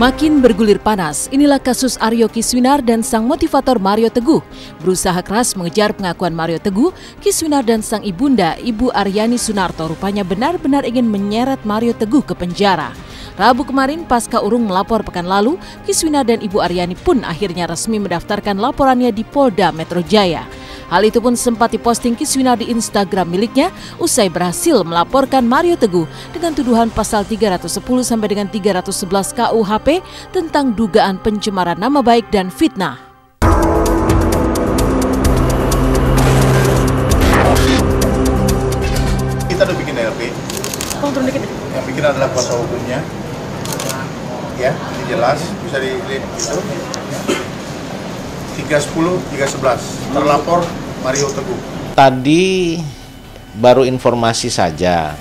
Makin bergulir panas, inilah kasus Aryo Kiswinar dan sang motivator Mario Teguh. Berusaha keras mengejar pengakuan Mario Teguh, Kiswinar dan sang ibunda, Ibu Aryani Sunarto, rupanya benar-benar ingin menyeret Mario Teguh ke penjara. Rabu kemarin, pasca urung melapor pekan lalu, Kiswinar dan Ibu Aryani pun akhirnya resmi mendaftarkan laporannya di Polda Metro Jaya. Hal itu pun sempat diposting Kiswinar di Instagram miliknya usai berhasil melaporkan Mario Teguh dengan tuduhan pasal 310 sampai dengan 311 KUHP tentang dugaan pencemaran nama baik dan fitnah. Kita udah bikin LP. Turun dikit. Yang bikin adalah kuasa hukumnya. Ya, ini jelas bisa dilihat itu. 310, 311 terlapor Mario Teguh. Tadi baru informasi saja,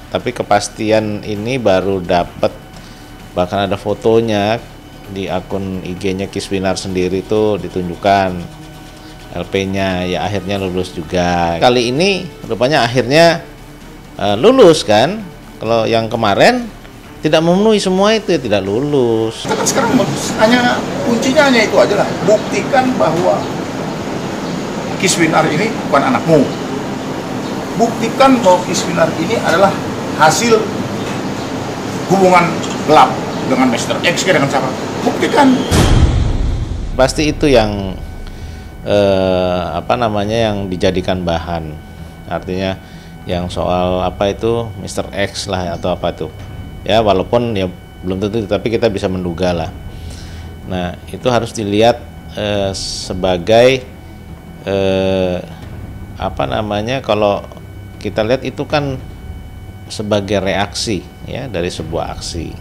tapi kepastian ini baru dapat, bahkan ada fotonya di akun IG-nya Kiswinar sendiri itu ditunjukkan LP-nya, ya akhirnya lulus juga. Kali ini rupanya akhirnya lulus kan, kalau yang kemarin tidak memenuhi semua itu ya tidak lulus. Kan sekarang hanya kuncinya hanya itu aja lah, buktikan bahwa Kiswinar ini bukan anakmu. Buktikan bahwa Kiswinar ini adalah hasil hubungan gelap dengan Mr. X, dengan siapa? Buktikan. Pasti itu yang yang dijadikan bahan. Artinya yang soal apa itu Mr. X lah atau apa itu. Ya walaupun ya belum tentu, tapi kita bisa menduga lah. Nah itu harus dilihat sebagai kalau kita lihat itu kan sebagai reaksi ya dari sebuah aksi.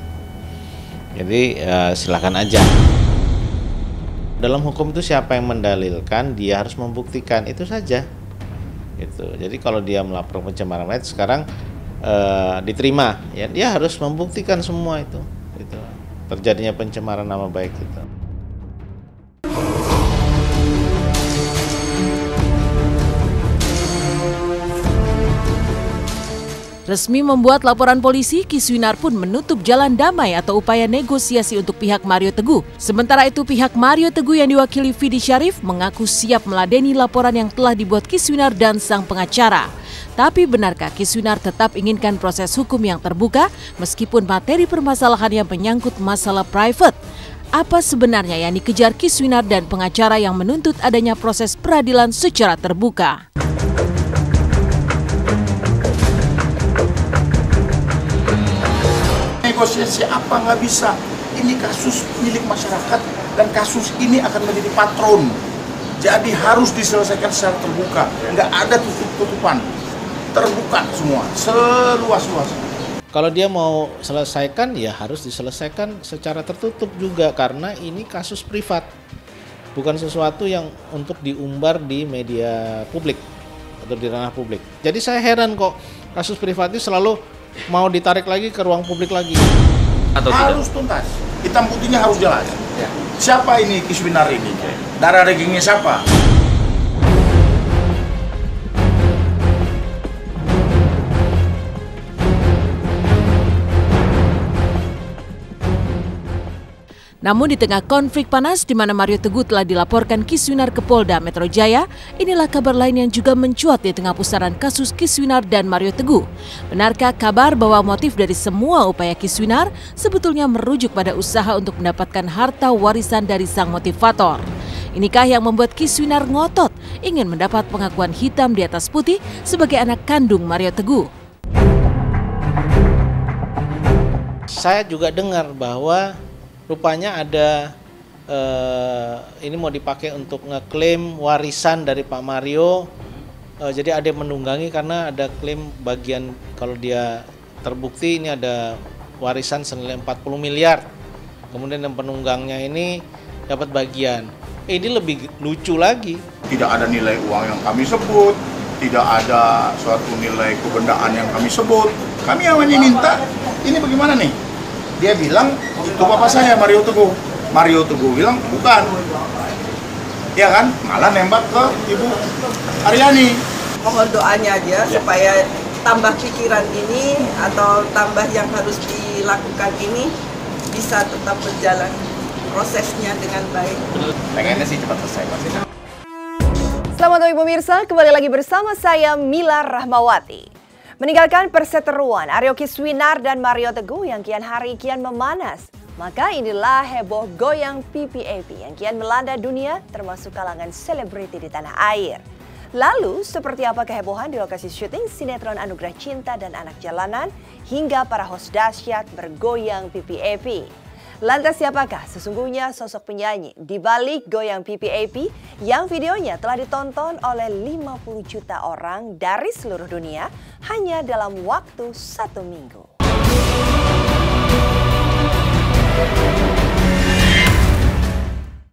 Jadi silakan aja. Dalam hukum itu siapa yang mendalilkan, dia harus membuktikan, itu saja. Gitu. Jadi kalau dia melapor pencemaran nama baik sekarang diterima, ya dia harus membuktikan semua itu terjadinya pencemaran nama baik itu. Resmi membuat laporan polisi, Kiswinar pun menutup jalan damai atau upaya negosiasi untuk pihak Mario Teguh. Sementara itu pihak Mario Teguh yang diwakili Vidi Syarif mengaku siap meladeni laporan yang telah dibuat Kiswinar dan sang pengacara. Tapi benarkah Kiswinar tetap inginkan proses hukum yang terbuka meskipun materi permasalahan yang menyangkut masalah private? Apa sebenarnya yang dikejar Kiswinar dan pengacara yang menuntut adanya proses peradilan secara terbuka? Negosiasi apa nggak bisa? Ini kasus milik masyarakat dan kasus ini akan menjadi patron. Jadi harus diselesaikan secara terbuka. Nggak ada tutup-tutupan. Terbuka semua, seluas-luasnya. Kalau dia mau selesaikan, ya harus diselesaikan secara tertutup juga, karena ini kasus privat, bukan sesuatu yang untuk diumbar di media publik atau di ranah publik. Jadi saya heran kok kasus privat itu selalu mau ditarik lagi ke ruang publik lagi. Atau harus tuntas, hitam putihnya harus jelas. Ya. Siapa ini Kiswinar ini? Darah dagingnya siapa? Namun di tengah konflik panas di mana Mario Teguh telah dilaporkan Kiswinar ke Polda Metro Jaya, inilah kabar lain yang juga mencuat di tengah pusaran kasus Kiswinar dan Mario Teguh. Benarkah kabar bahwa motif dari semua upaya Kiswinar sebetulnya merujuk pada usaha untuk mendapatkan harta warisan dari sang motivator? Inikah yang membuat Kiswinar ngotot ingin mendapat pengakuan hitam di atas putih sebagai anak kandung Mario Teguh? Saya juga dengar bahwa rupanya ada ini mau dipakai untuk ngeklaim warisan dari Pak Mario. Jadi ada yang menunggangi karena ada klaim bagian, kalau dia terbukti ini ada warisan senilai 40 miliar. Kemudian yang penunggangnya ini dapat bagian. Ini lebih lucu lagi. Tidak ada nilai uang yang kami sebut, tidak ada suatu nilai kebendaan yang kami sebut. Kami hanya minta, ini bagaimana nih? Dia bilang, itu bapak saya Mario Teguh. Mario Teguh bilang, bukan. Ya kan? Malah nembak ke Ibu Aryani. Mohon doanya aja supaya tambah pikiran ini atau tambah yang harus dilakukan ini bisa tetap berjalan prosesnya dengan baik. Pengennya sih cepat selesai Mas. Selamat pagi pemirsa, kembali lagi bersama saya Mila Rahmawati. Meninggalkan perseteruan Aryo Kiswinar dan Mario Teguh yang kian hari kian memanas, maka inilah heboh goyang PPAP yang kian melanda dunia termasuk kalangan selebriti di tanah air. Lalu seperti apa kehebohan di lokasi syuting sinetron Anugerah Cinta dan Anak Jalanan hingga para host dahsyat bergoyang PPAP? Lantas siapakah sesungguhnya sosok penyanyi di balik goyang PPAP yang videonya telah ditonton oleh 50 juta orang dari seluruh dunia hanya dalam waktu 1 minggu?